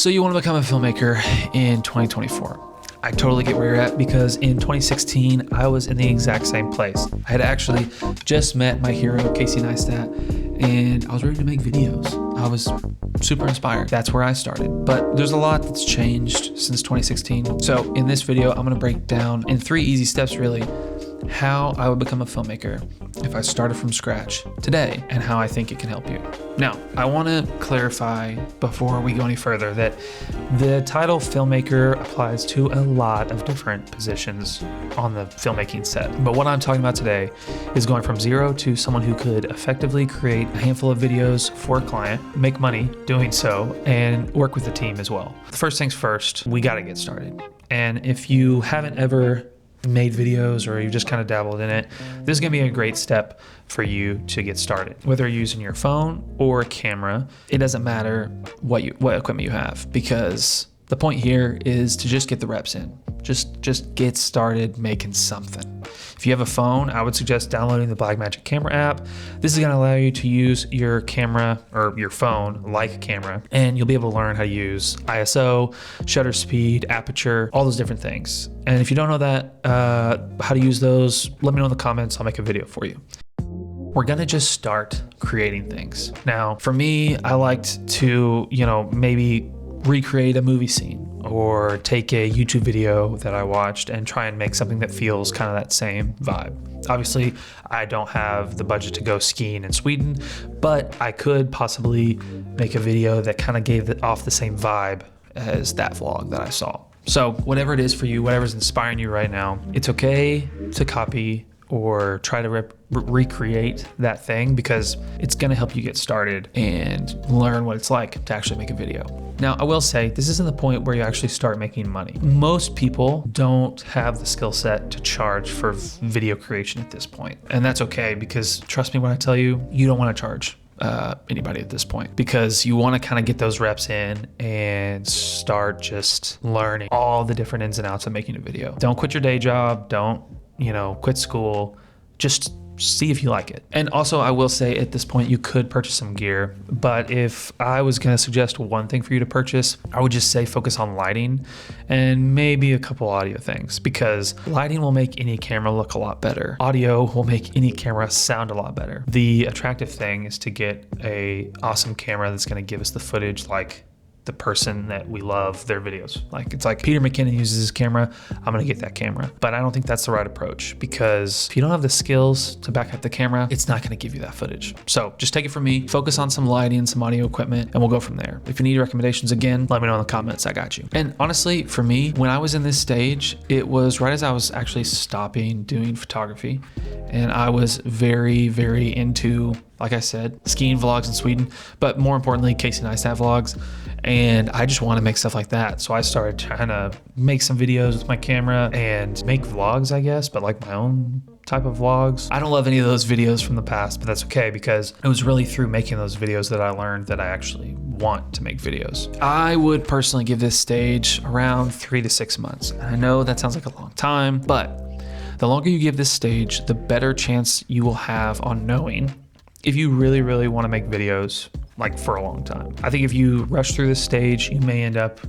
So you want to become a filmmaker in 2024. I totally get where you're at, because in 2016, I was in the exact same place. I had actually just met my hero, Casey Neistat, and I was ready to make videos. I was super inspired. That's where I started. But there's a lot that's changed since 2016. So in this video, I'm gonna break down in 3 easy steps, really, how I would become a filmmaker if I started from scratch today and how I think it can help you. Now, I want to clarify before we go any further that the title filmmaker applies to a lot of different positions on the filmmaking set. But what I'm talking about today is going from zero to someone who could effectively create a handful of videos for a client, make money doing so, and work with the team as well. The first things first, we got to get started. And if you haven't ever made videos or you've just kind of dabbled in it, this is gonna be a great step for you to get started. Whether you're using your phone or a camera, it doesn't matter what equipment you have, because the point here is to just get the reps in. Just get started making something. If you have a phone, I would suggest downloading the Blackmagic camera app. This is gonna allow you to use your camera or your phone like a camera, and you'll be able to learn how to use ISO, shutter speed, aperture, all those different things. And if you don't know that, how to use those, let me know in the comments, I'll make a video for you. We're gonna just start creating things. Now, for me, I liked to, maybe recreate a movie scene or take a YouTube video that I watched and try and make something that feels kind of that same vibe. Obviously, I don't have the budget to go skiing in Sweden, but I could possibly make a video that kind of gave off the same vibe as that vlog that I saw. So whatever it is for you, whatever's inspiring you right now, it's okay to copy or try to recreate that thing, because it's gonna help you get started and learn what it's like to actually make a video. Now, I will say, this isn't the point where you actually start making money. Most people don't have the skill set to charge for video creation at this point. And that's okay, because trust me when I tell you, you don't wanna charge anybody at this point, because you want to kind of get those reps in and start just learning all the different ins and outs of making a video. Don't quit your day job. Don't, quit school. Just see if you like it. And also, I will say at this point, you could purchase some gear, but if I was going to suggest one thing for you to purchase, I would just say focus on lighting and maybe a couple audio things, because lighting will make any camera look a lot better. Audio will make any camera sound a lot better. The attractive thing is to get a awesome camera that's going to give us the footage like the person that we love their videos. It's like Peter McKinnon uses his camera, I'm gonna get that camera. But I don't think that's the right approach, because if you don't have the skills to back up the camera, it's not gonna give you that footage. So just take it from me, focus on some lighting, some audio equipment, and we'll go from there. If you need recommendations, again, let me know in the comments, I got you. And honestly, for me, when I was in this stage, it was right as I was actually stopping doing photography. And I was very, very into, like I said, skiing vlogs in Sweden, but more importantly, Casey Neistat vlogs. And I just want to make stuff like that. So I started trying to make some videos with my camera and make vlogs, I guess, but like my own type of vlogs. I don't love any of those videos from the past, but that's okay, because it was really through making those videos that I learned that I actually want to make videos. I would personally give this stage around 3 to 6 months. And I know that sounds like a long time, but the longer you give this stage, the better chance you will have on knowing if you really, really want to make videos for a long time. I think if you rush through this stage, you may end up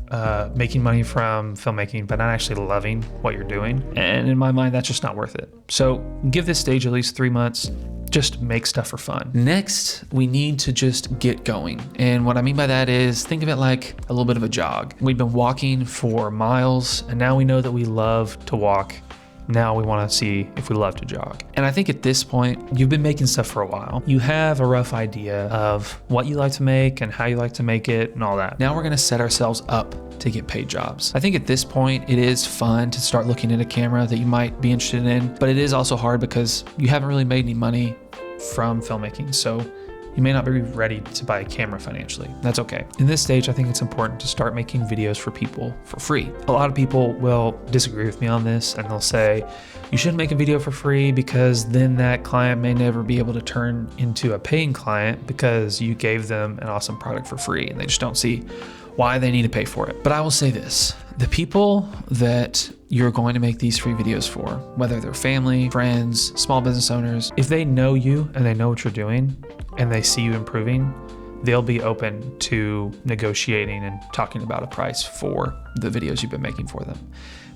making money from filmmaking, but not actually loving what you're doing. And in my mind, that's just not worth it. So give this stage at least 3 months. Just make stuff for fun. Next, we need to just get going. And what I mean by that is, think of it like a little bit of a jog. We've been walking for miles, and now we know that we love to walk. Now we want to see if we love to jog. And I think at this point, you've been making stuff for a while. You have a rough idea of what you like to make and how you like to make it and all that. Now we're going to set ourselves up to get paid jobs. I think at this point, it is fun to start looking at a camera that you might be interested in, but it is also hard because you haven't really made any money from filmmaking. So you may not be ready to buy a camera financially. That's okay. In this stage, I think it's important to start making videos for people for free. A lot of people will disagree with me on this, and they'll say, you shouldn't make a video for free because then that client may never be able to turn into a paying client because you gave them an awesome product for free and they just don't see why they need to pay for it. But I will say this, the people that you're going to make these free videos for, whether they're family, friends, small business owners, if they know you and they know what you're doing and they see you improving, they'll be open to negotiating and talking about a price for the videos you've been making for them.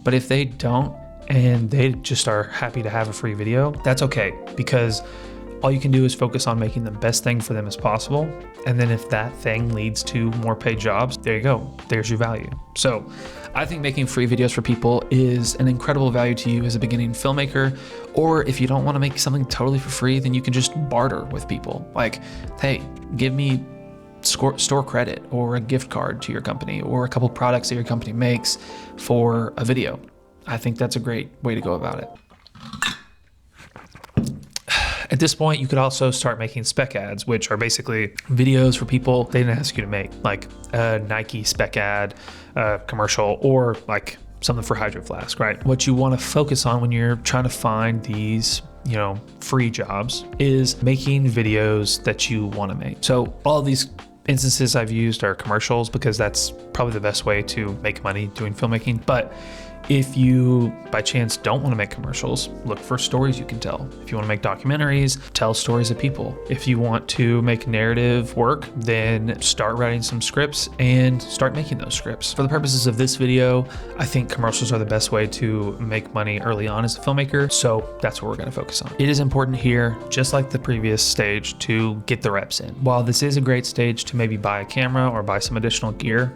But if they don't, and they just are happy to have a free video, that's okay, because all you can do is focus on making the best thing for them as possible. And then if that thing leads to more paid jobs, there you go, there's your value. So I think making free videos for people is an incredible value to you as a beginning filmmaker. Or if you don't want to make something totally for free, then you can just barter with people. Like, hey, give me store credit or a gift card to your company or a couple products that your company makes for a video. I think that's a great way to go about it. At this point, you could also start making spec ads, which are basically videos for people they didn't ask you to make, like a Nike spec ad, a commercial, or like something for Hydro Flask, right? What you want to focus on when you're trying to find these, free jobs is making videos that you want to make. So all of these instances I've used are commercials because that's probably the best way to make money doing filmmaking. But if you, by chance, don't want to make commercials, look for stories you can tell. If you want to make documentaries, tell stories of people. If you want to make narrative work, then start writing some scripts and start making those scripts. For the purposes of this video, I think commercials are the best way to make money early on as a filmmaker, so that's what we're going to focus on. It is important here, just like the previous stage, to get the reps in. While this is a great stage to maybe buy a camera or buy some additional gear,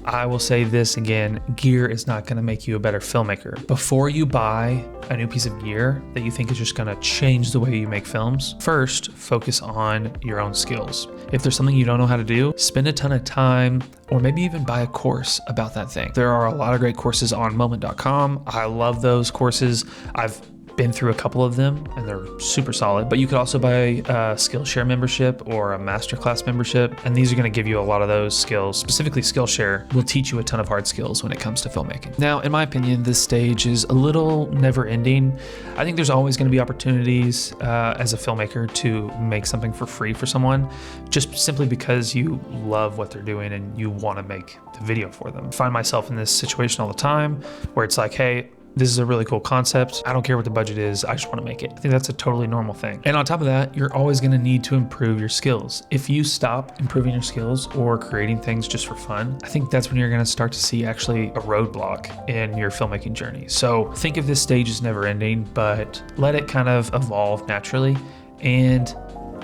I will say this again, gear is not gonna make you a better filmmaker. Before you buy a new piece of gear that you think is just gonna change the way you make films, first focus on your own skills. If there's something you don't know how to do, spend a ton of time or maybe even buy a course about that thing. There are a lot of great courses on moment.com. I love those courses. I've been through a couple of them and they're super solid, but you could also buy a Skillshare membership or a masterclass membership. And these are gonna give you a lot of those skills. Specifically Skillshare will teach you a ton of hard skills when it comes to filmmaking. Now, in my opinion, this stage is a little never ending. I think there's always gonna be opportunities as a filmmaker to make something for free for someone, just simply because you love what they're doing and you wanna make the video for them. I find myself in this situation all the time where it's like, hey, this is a really cool concept. I don't care what the budget is. I just want to make it. I think that's a totally normal thing. And on top of that, you're always going to need to improve your skills. If you stop improving your skills or creating things just for fun, I think that's when you're going to start to see actually a roadblock in your filmmaking journey. So think of this stage as never ending, but let it kind of evolve naturally and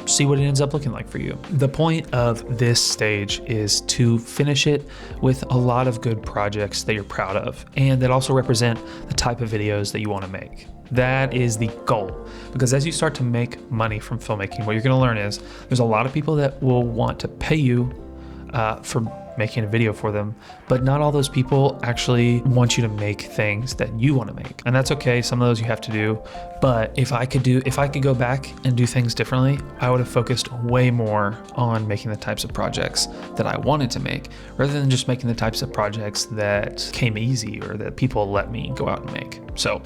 see what it ends up looking like for you. The point of this stage is to finish it with a lot of good projects that you're proud of and that also represent the type of videos that you want to make. That is the goal, because as you start to make money from filmmaking, what you're going to learn is there's a lot of people that will want to pay you for making a video for them, but not all those people actually want you to make things that you want to make. And that's okay, some of those you have to do, but if I could go back and do things differently, I would have focused way more on making the types of projects that I wanted to make, rather than just making the types of projects that came easy or that people let me go out and make. So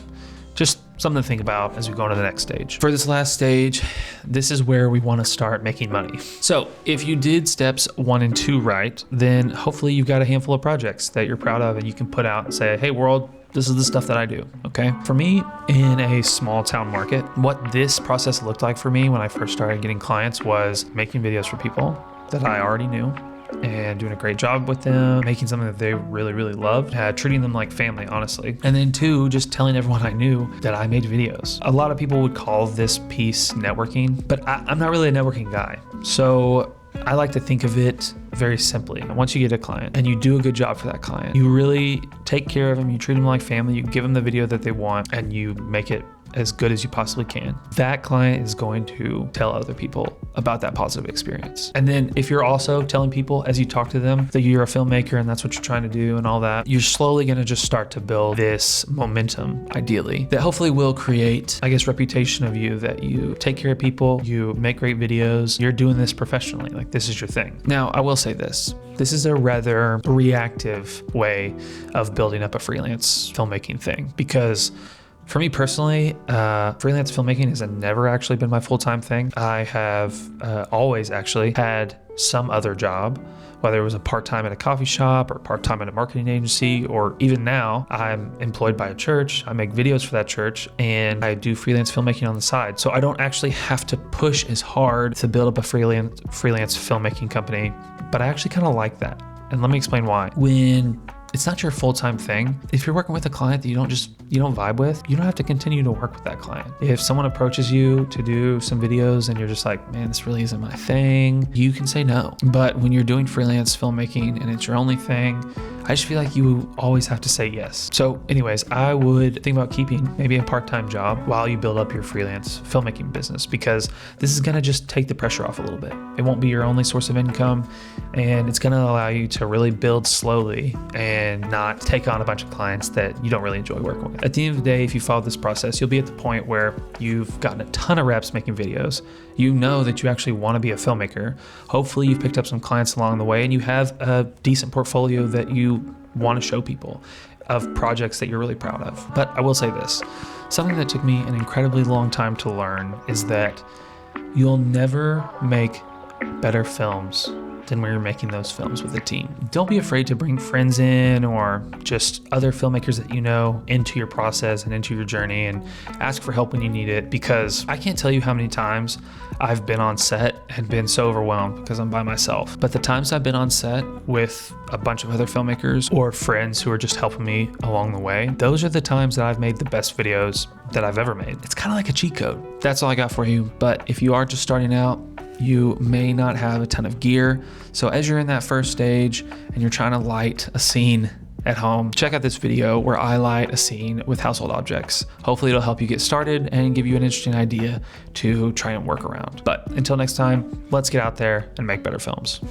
just something to think about as we go on to the next stage. For this last stage, this is where we want to start making money. So if you did steps 1 and 2 right, then hopefully you've got a handful of projects that you're proud of and you can put out and say, hey world, this is the stuff that I do, okay? For me, in a small town market, what this process looked like for me when I first started getting clients was making videos for people that I already knew and doing a great job with them, making something that they really, really loved, treating them like family, honestly. And then 2, just telling everyone I knew that I made videos. A lot of people would call this piece networking, but I'm not really a networking guy. So I like to think of it very simply. Once you get a client and you do a good job for that client, you really take care of them, you treat them like family, you give them the video that they want, and you make it as good as you possibly can. That client is going to tell other people about that positive experience. And then if you're also telling people as you talk to them that you're a filmmaker and that's what you're trying to do and all that, you're slowly gonna just start to build this momentum, ideally, that hopefully will create, I guess, reputation of you, that you take care of people, you make great videos, you're doing this professionally, like this is your thing. Now, I will say this is a rather reactive way of building up a freelance filmmaking thing, because for me personally, freelance filmmaking has never actually been my full-time thing. I have always actually had some other job, whether it was a part-time at a coffee shop or part-time at a marketing agency, or even now I'm employed by a church. I make videos for that church and I do freelance filmmaking on the side. So I don't actually have to push as hard to build up a freelance filmmaking company, but I actually kind of like that. And let me explain why. When it's not your full-time thing, if you're working with a client that you don't vibe with, you don't have to continue to work with that client. If someone approaches you to do some videos and you're just like, man, this really isn't my thing, you can say no. But when you're doing freelance filmmaking and it's your only thing, I just feel like you always have to say yes. So anyways, I would think about keeping maybe a part-time job while you build up your freelance filmmaking business, because this is gonna just take the pressure off a little bit. It won't be your only source of income, and it's gonna allow you to really build slowly and not take on a bunch of clients that you don't really enjoy working with. At the end of the day, if you follow this process, you'll be at the point where you've gotten a ton of reps making videos. You know that you actually want to be a filmmaker. Hopefully you've picked up some clients along the way and you have a decent portfolio that you want to show people of projects that you're really proud of. But I will say this, something that took me an incredibly long time to learn is that you'll never make better films than when you're making those films with a team. Don't be afraid to bring friends in or just other filmmakers that you know into your process and into your journey, and ask for help when you need it, because I can't tell you how many times I've been on set and been so overwhelmed because I'm by myself. But the times I've been on set with a bunch of other filmmakers or friends who are just helping me along the way, those are the times that I've made the best videos that I've ever made. It's kind of like a cheat code. That's all I got for you. But if you are just starting out, you may not have a ton of gear. So as you're in that first stage and you're trying to light a scene at home, check out this video where I light a scene with household objects. Hopefully it'll help you get started and give you an interesting idea to try and work around. But until next time, let's get out there and make better films.